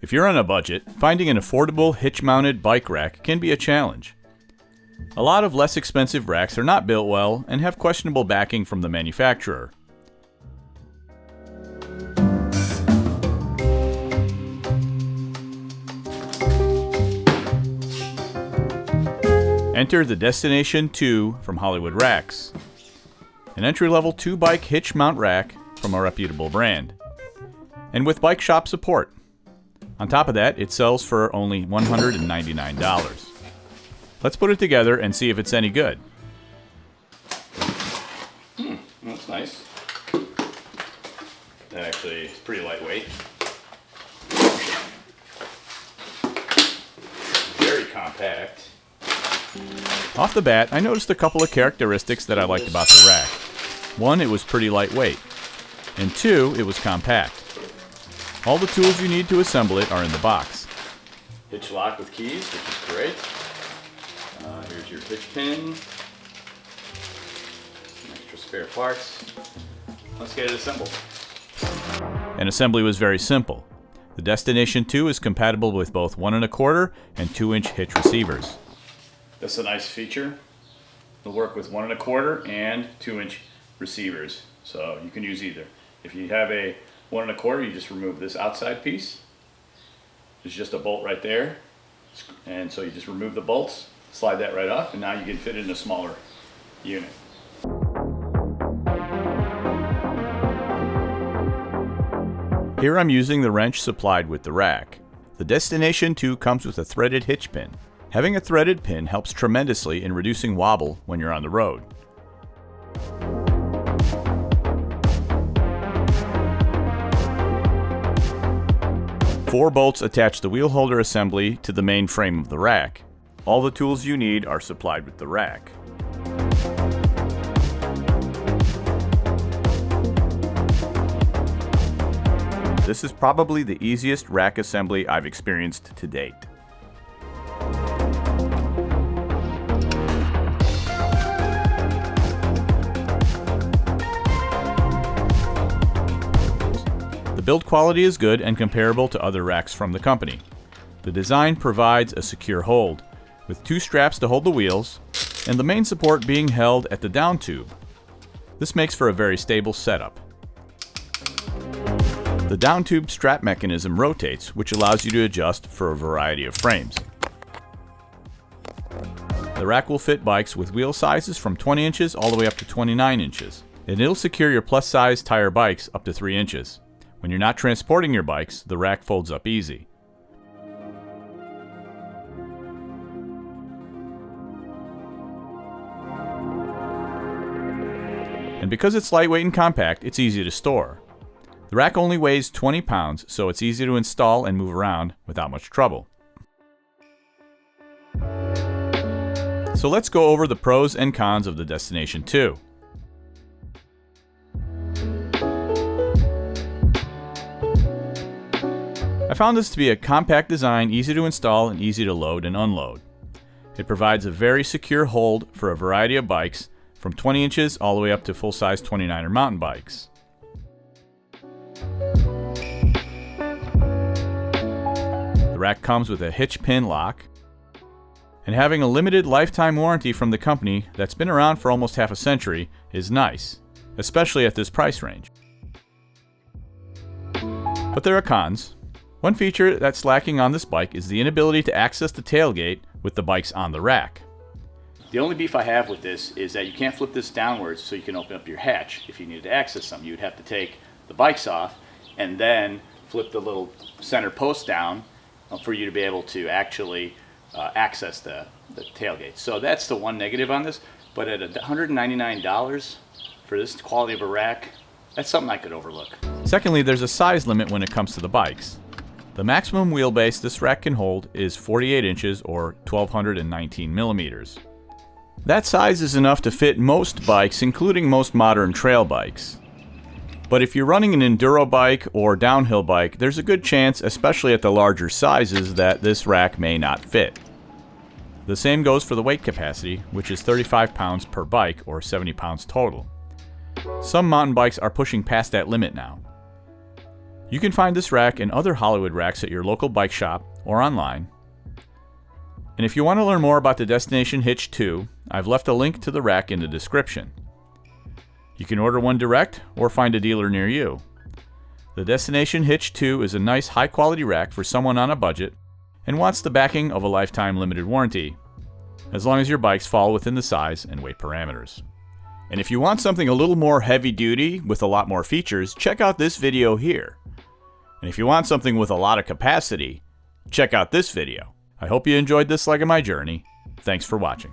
If you're on a budget, finding an affordable hitch-mounted bike rack can be a challenge. A lot of less expensive racks are not built well and have questionable backing from the manufacturer. Enter the Destination 2 from Hollywood Racks, an entry-level 2-bike hitch mount rack from a reputable brand, and with bike shop support. On top of that, it sells for only $199. Let's put it together and see if it's any good. That's nice. That actually is pretty lightweight. Very compact. Off the bat, I noticed a couple of characteristics that I liked about the rack. One, it was pretty lightweight. And two, it was compact. All the tools you need to assemble it are in the box. Hitch lock with keys, which is great. Here's your hitch pin. Some extra spare parts. Let's get it assembled. And assembly was very simple. The Destination 2 is compatible with both 1 1/4 and 2-inch hitch receivers. That's a nice feature. It'll work with 1 1/4 and 2-inch receivers, so you can use either. If you have a 1 1/4, you just remove this outside piece. There's just a bolt right there, and so you just remove the bolts, slide that right off, and now you can fit it in a smaller unit. Here I'm using the wrench supplied with the rack. The Destination 2 comes with a threaded hitch pin. Having a threaded pin helps tremendously in reducing wobble when you're on the road. Four bolts attach the wheel holder assembly to the main frame of the rack. All the tools you need are supplied with the rack. This is probably the easiest rack assembly I've experienced to date. The build quality is good and comparable to other racks from the company. The design provides a secure hold, with 2 straps to hold the wheels, and the main support being held at the down tube. This makes for a very stable setup. The down tube strap mechanism rotates, which allows you to adjust for a variety of frames. The rack will fit bikes with wheel sizes from 20 inches all the way up to 29 inches, and it'll secure your plus-size tire bikes up to 3 inches. When you're not transporting your bikes, the rack folds up easy. And because it's lightweight and compact, it's easy to store. The rack only weighs 20 pounds, so it's easy to install and move around without much trouble. So let's go over the pros and cons of the Destination 2. I found this to be a compact design, easy to install and easy to load and unload. It provides a very secure hold for a variety of bikes, from 20 inches all the way up to full-size 29er mountain bikes. The rack comes with a hitch pin lock, and having a limited lifetime warranty from the company that's been around for almost half a century is nice, especially at this price range. But there are cons. One feature that's lacking on this bike is the inability to access the tailgate with the bikes on the rack. The only beef I have with this is that you can't flip this downwards so you can open up your hatch. If you needed to access something, you'd have to take the bikes off and then flip the little center post down for you to be able to actually access the tailgate. So that's the one negative on this, but at $199 for this quality of a rack, that's something I could overlook. Secondly, there's a size limit when it comes to the bikes. The maximum wheelbase this rack can hold is 48 inches or 1,219 millimeters. That size is enough to fit most bikes, including most modern trail bikes. But if you're running an enduro bike or downhill bike, there's a good chance, especially at the larger sizes, that this rack may not fit. The same goes for the weight capacity, which is 35 pounds per bike or 70 pounds total. Some mountain bikes are pushing past that limit now. You can find this rack and other Hollywood racks at your local bike shop or online. And if you want to learn more about the Destination Hitch 2, I've left a link to the rack in the description. You can order one direct or find a dealer near you. The Destination Hitch 2 is a nice high-quality rack for someone on a budget and wants the backing of a lifetime limited warranty, as long as your bikes fall within the size and weight parameters. And if you want something a little more heavy-duty with a lot more features, check out this video here. And if you want something with a lot of capacity, check out this video. I hope you enjoyed this leg of my journey. Thanks for watching.